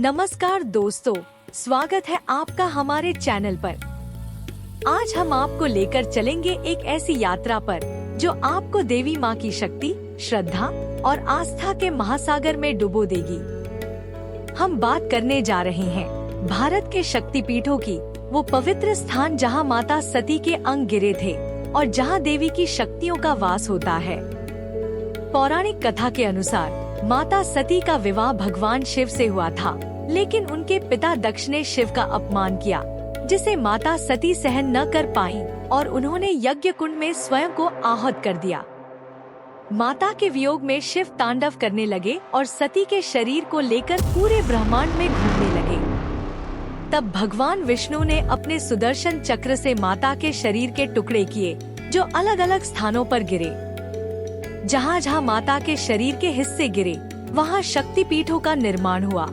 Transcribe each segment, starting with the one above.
नमस्कार दोस्तों, स्वागत है आपका हमारे चैनल पर। आज हम आपको लेकर चलेंगे एक ऐसी यात्रा पर जो आपको देवी माँ की शक्ति, श्रद्धा और आस्था के महासागर में डुबो देगी। हम बात करने जा रहे हैं भारत के शक्तिपीठों की, वो पवित्र स्थान जहाँ माता सती के अंग गिरे थे और जहाँ देवी की शक्तियों का वास होता है। पौराणिक कथा के अनुसार माता सती का विवाह भगवान शिव से हुआ था, लेकिन उनके पिता दक्ष ने शिव का अपमान किया, जिसे माता सती सहन न कर पाईं और उन्होंने यज्ञ कुंड में स्वयं को आहुति कर दिया। माता के वियोग में शिव तांडव करने लगे और सती के शरीर को लेकर पूरे ब्रह्मांड में घूमने लगे। तब भगवान विष्णु ने अपने सुदर्शन चक्र से माता के शरीर के टुकड़े किए, जो अलग अलग स्थानों पर गिरे। जहाँ जहाँ माता के शरीर के हिस्से गिरे, वहाँ शक्तिपीठों का निर्माण हुआ।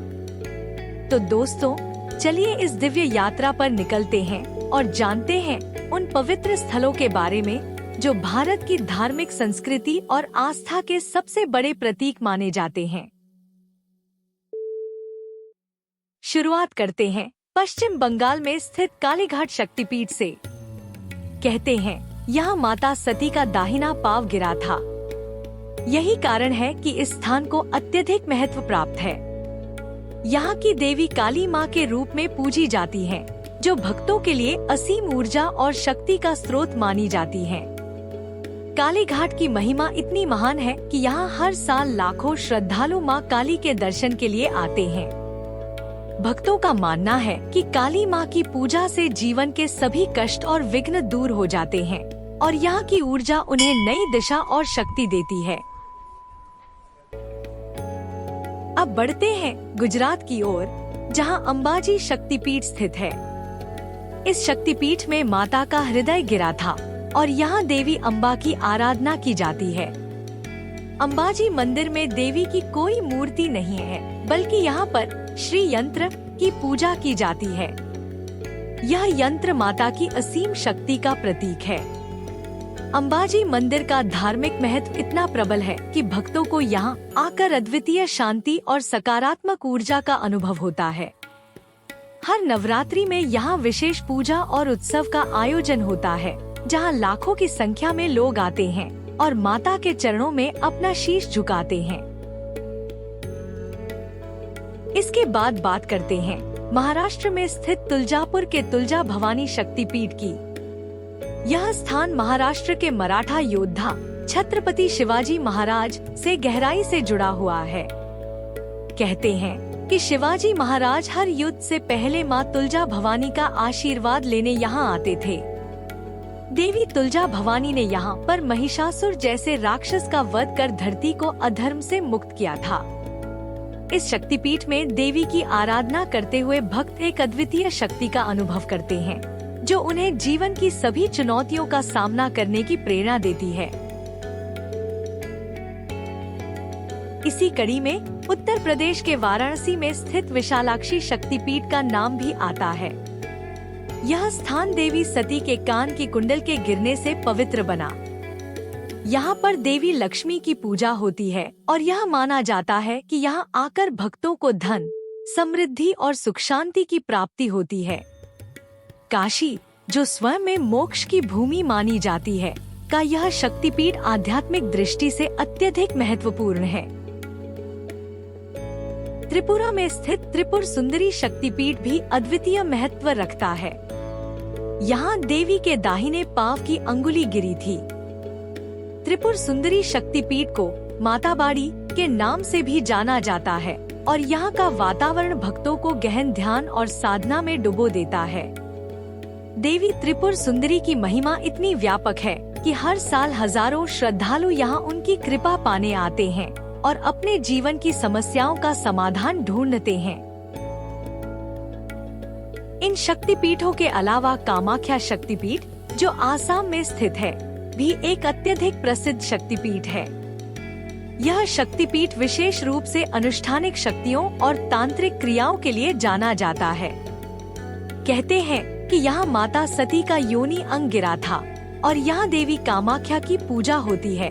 तो दोस्तों, चलिए इस दिव्य यात्रा पर निकलते हैं और जानते हैं उन पवित्र स्थलों के बारे में जो भारत की धार्मिक संस्कृति और आस्था के सबसे बड़े प्रतीक माने जाते हैं। शुरुआत करते हैं पश्चिम बंगाल में स्थित कालीघाट शक्तिपीठ से। कहते हैं यहाँ माता सती का दाहिना पांव गिरा था। यही कारण है कि इस स्थान को अत्यधिक महत्व प्राप्त है। यहाँ की देवी काली माँ के रूप में पूजी जाती हैं, जो भक्तों के लिए असीम ऊर्जा और शक्ति का स्रोत मानी जाती हैं। कालीघाट की महिमा इतनी महान है कि यहाँ हर साल लाखों श्रद्धालु माँ काली के दर्शन के लिए आते हैं। भक्तों का मानना है कि काली माँ की पूजा से जीवन के सभी कष्ट और विघ्न दूर हो जाते हैं और यहाँ की ऊर्जा उन्हें नई दिशा और शक्ति देती है। अब बढ़ते हैं गुजरात की ओर, जहां अंबाजी शक्तिपीठ स्थित है। इस शक्तिपीठ में माता का हृदय गिरा था और यहां देवी अम्बा की आराधना की जाती है। अंबाजी मंदिर में देवी की कोई मूर्ति नहीं है, बल्कि यहां पर श्री यंत्र की पूजा की जाती है। यह यंत्र माता की असीम शक्ति का प्रतीक है। अंबाजी मंदिर का धार्मिक महत्व इतना प्रबल है कि भक्तों को यहाँ आकर अद्वितीय शांति और सकारात्मक ऊर्जा का अनुभव होता है। हर नवरात्रि में यहाँ विशेष पूजा और उत्सव का आयोजन होता है, जहाँ लाखों की संख्या में लोग आते हैं और माता के चरणों में अपना शीश झुकाते हैं। इसके बाद बात करते हैं महाराष्ट्र में स्थित तुलजापुर के तुलजा भवानी शक्तिपीठ की। यह स्थान महाराष्ट्र के मराठा योद्धा छत्रपति शिवाजी महाराज से गहराई से जुड़ा हुआ है। कहते हैं कि शिवाजी महाराज हर युद्ध से पहले मां तुलजा भवानी का आशीर्वाद लेने यहाँ आते थे। देवी तुलजा भवानी ने यहाँ पर महिषासुर जैसे राक्षस का वध कर धरती को अधर्म से मुक्त किया था। इस शक्तिपीठ में देवी की आराधना करते हुए भक्त एक अद्वितीय शक्ति का अनुभव करते हैं, जो उन्हें जीवन की सभी चुनौतियों का सामना करने की प्रेरणा देती है। इसी कड़ी में उत्तर प्रदेश के वाराणसी में स्थित विशालाक्षी शक्तिपीठ का नाम भी आता है। यह स्थान देवी सती के कान की कुंडल के गिरने से पवित्र बना। यहाँ पर देवी लक्ष्मी की पूजा होती है और यह माना जाता है कि यहाँ आकर भक्तों को धन, समृद्धि और सुख शांति की प्राप्ति होती है। काशी, जो स्वयं में मोक्ष की भूमि मानी जाती है, का यह शक्तिपीठ आध्यात्मिक दृष्टि से अत्यधिक महत्वपूर्ण है। त्रिपुरा में स्थित त्रिपुर सुंदरी शक्तिपीठ भी अद्वितीय महत्व रखता है। यहाँ देवी के दाहिने पांव की अंगुली गिरी थी। त्रिपुर सुंदरी शक्तिपीठ को माता बाड़ी के नाम से भी जाना जाता है और यहाँ का वातावरण भक्तों को गहन ध्यान और साधना में डुबो देता है। देवी त्रिपुर सुंदरी की महिमा इतनी व्यापक है कि हर साल हजारों श्रद्धालु यहाँ उनकी कृपा पाने आते हैं और अपने जीवन की समस्याओं का समाधान ढूंढते हैं। इन शक्तिपीठों के अलावा कामाख्या शक्तिपीठ, जो आसाम में स्थित है, भी एक अत्यधिक प्रसिद्ध शक्तिपीठ है। यह शक्तिपीठ विशेष रूप से अनुष्ठानिक शक्तियों और तांत्रिक क्रियाओं के लिए जाना जाता है। कहते हैं कि यहाँ माता सती का योनि अंग गिरा था और यहाँ देवी कामाख्या की पूजा होती है।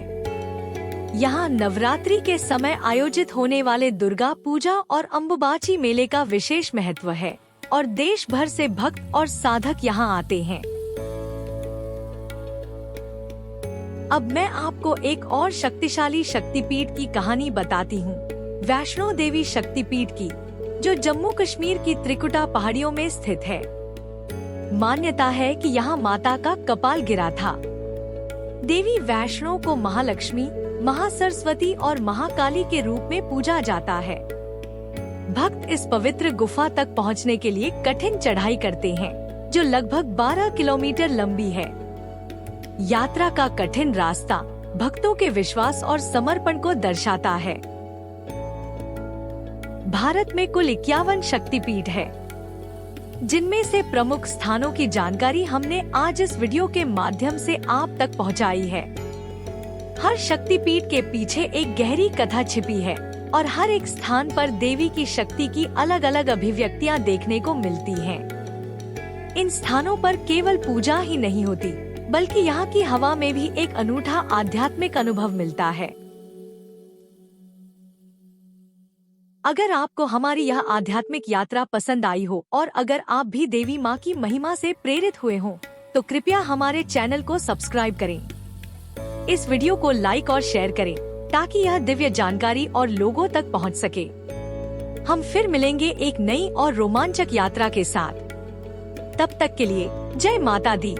यहाँ नवरात्रि के समय आयोजित होने वाले दुर्गा पूजा और अंबुबाची मेले का विशेष महत्व है और देश भर से भक्त और साधक यहाँ आते हैं। अब मैं आपको एक और शक्तिशाली शक्तिपीठ की कहानी बताती हूँ, वैष्णो देवी शक्तिपीठ की, जो जम्मू कश्मीर की त्रिकुटा पहाड़ियों में स्थित है। मान्यता है कि यहाँ माता का कपाल गिरा था। देवी वैष्णो को महालक्ष्मी, महासरस्वती और महाकाली के रूप में पूजा जाता है। भक्त इस पवित्र गुफा तक पहुँचने के लिए कठिन चढ़ाई करते हैं, जो लगभग 12 किलोमीटर लंबी है। यात्रा का कठिन रास्ता भक्तों के विश्वास और समर्पण को दर्शाता है। भारत में कुल 51 शक्तिपीठ है, जिनमें से प्रमुख स्थानों की जानकारी हमने आज इस वीडियो के माध्यम से आप तक पहुंचाई है। हर शक्तिपीठ के पीछे एक गहरी कथा छिपी है और हर एक स्थान पर देवी की शक्ति की अलग अलग अभिव्यक्तियां देखने को मिलती हैं। इन स्थानों पर केवल पूजा ही नहीं होती, बल्कि यहाँ की हवा में भी एक अनूठा आध्यात्मिक अनुभव मिलता है। अगर आपको हमारी यह आध्यात्मिक यात्रा पसंद आई हो और अगर आप भी देवी माँ की महिमा से प्रेरित हुए हों, तो कृपया हमारे चैनल को सब्सक्राइब करें। इस वीडियो को लाइक और शेयर करें ताकि यह दिव्य जानकारी और लोगों तक पहुंच सके। हम फिर मिलेंगे एक नई और रोमांचक यात्रा के साथ। तब तक के लिए जय माता दी।